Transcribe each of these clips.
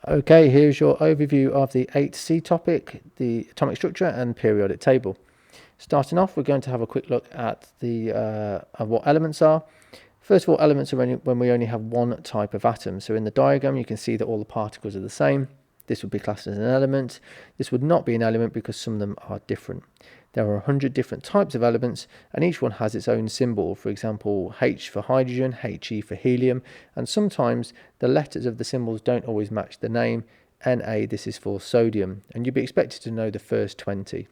Okay, here's your overview of the 8C topic, the atomic structure and periodic table. Starting off, we're going to have a quick look at the what elements are. First of all, elements are when we only have one type of atom. So in the diagram, you can see that all the particles are the same. This would be classed as an element. This would not be an element because some of them are different. There are 100 different types of elements, and each one has its own symbol. For example, H for hydrogen, He for helium, and sometimes the letters of the symbols don't always match the name. Na, this is for sodium, and you'd be expected to know the first 20.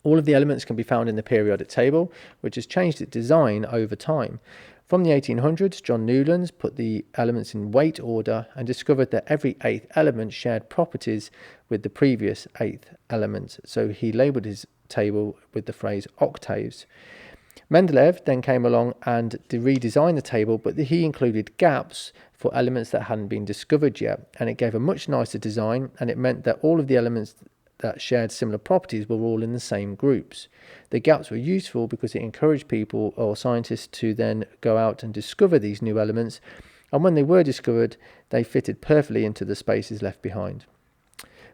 All of the elements can be found in the periodic table, which has changed its design over time. From the 1800s, John Newlands put the elements in weight order and discovered that every eighth element shared properties with the previous eighth element. So he labelled his table with the phrase octaves. Mendeleev then came along and redesigned the table, but he included gaps for elements that hadn't been discovered yet, and it gave a much nicer design, and it meant that all of the elements that shared similar properties were all in the same groups. The gaps were useful because it encouraged people or scientists to then go out and discover these new elements, and when they were discovered, they fitted perfectly into the spaces left behind.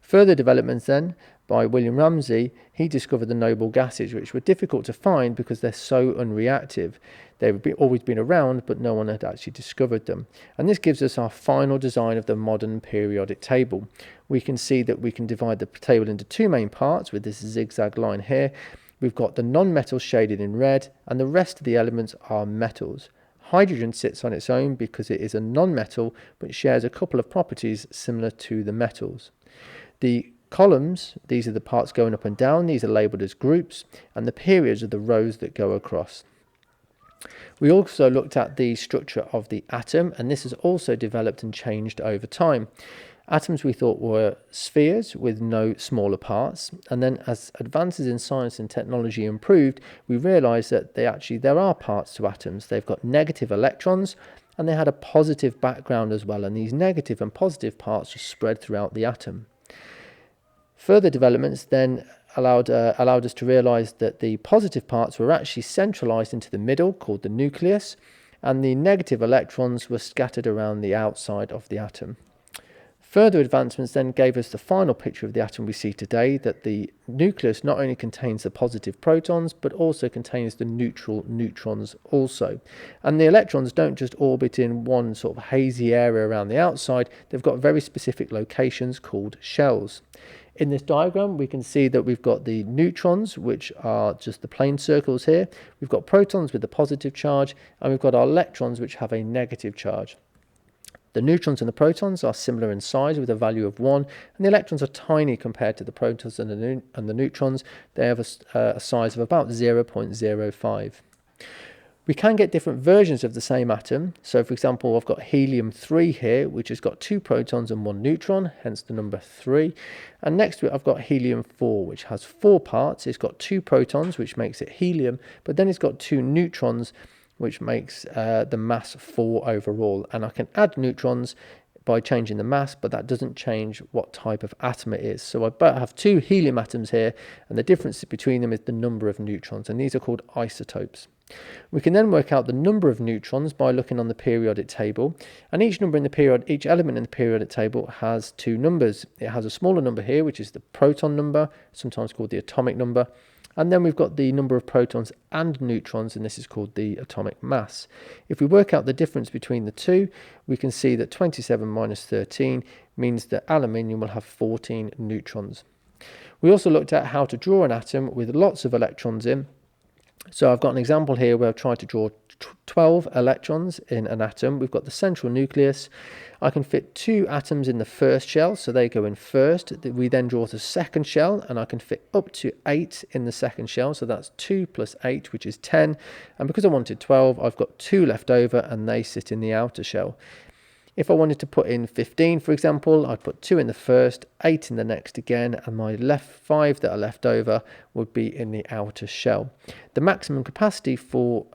Further developments then by William Ramsay, he discovered the noble gases, which were difficult to find because they're so unreactive. They've always been around, but no one had actually discovered them. And this gives us our final design of the modern periodic table. We can see that we can divide the table into two main parts with this zigzag line here. We've got the non-metals shaded in red, and the rest of the elements are metals. Hydrogen sits on its own because it is a non-metal, but shares a couple of properties similar to the metals. The columns, these are the parts going up and down, these are labelled as groups, and the periods are the rows that go across. We also looked at the structure of the atom, and this has also developed and changed over time. Atoms we thought were spheres with no smaller parts, and then as advances in science and technology improved, we realised that there are parts to atoms. They've got negative electrons, and they had a positive background as well, and these negative and positive parts are spread throughout the atom. Further developments then allowed us to realise that the positive parts were actually centralised into the middle, called the nucleus, and the negative electrons were scattered around the outside of the atom. Further advancements then gave us the final picture of the atom we see today, that the nucleus not only contains the positive protons, but also contains the neutral neutrons also. And the electrons don't just orbit in one sort of hazy area around the outside, they've got very specific locations called shells. In this diagram, we can see that we've got the neutrons, which are just the plain circles here. We've got protons with a positive charge, and we've got our electrons, which have a negative charge. The neutrons and the protons are similar in size with a value of 1, and the electrons are tiny compared to the protons and the neutrons. They have a size of about 0.05. We can get different versions of the same atom. So for example, I've got helium-3 here, which has got 2 protons and 1 neutron, hence the number 3. And next to it, I've got helium-4, which has 4 parts. It's got 2 protons, which makes it helium, but then it's got 2 neutrons, which makes the mass 4 overall. And I can add neutrons by changing the mass, but that doesn't change what type of atom it is. So I have 2 helium atoms here, and the difference between them is the number of neutrons, and these are called isotopes. We can then work out the number of neutrons by looking on the periodic table, and each element in the periodic table has 2 numbers. It has a smaller number here, which is the proton number, sometimes called the atomic number, and then we've got the number of protons and neutrons, and this is called the atomic mass. If we work out the difference between the two, we can see that 27 minus 13 means that aluminium will have 14 neutrons. We also looked at how to draw an atom with lots of electrons in. So I've got an example here where I've tried to draw 12 electrons in an atom. We've got the central nucleus. I can fit 2 atoms in the first shell, so they go in first. We then draw the second shell, and I can fit up to 8 in the second shell, so that's 2 plus 8, which is 10. And because I wanted 12, I've got 2 left over, and they sit in the outer shell. If I wanted to put in 15, for example, I'd put 2 in the first, 8 in the next again, and my 5 that are left over would be in the outer shell. The maximum capacity for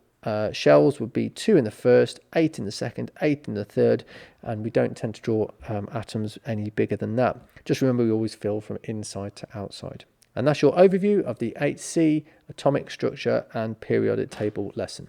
shells would be 2 in the first, 8 in the second, 8 in the third, and we don't tend to draw atoms any bigger than that. Just remember, we always fill from inside to outside. And that's your overview of the 8C atomic structure and periodic table lesson.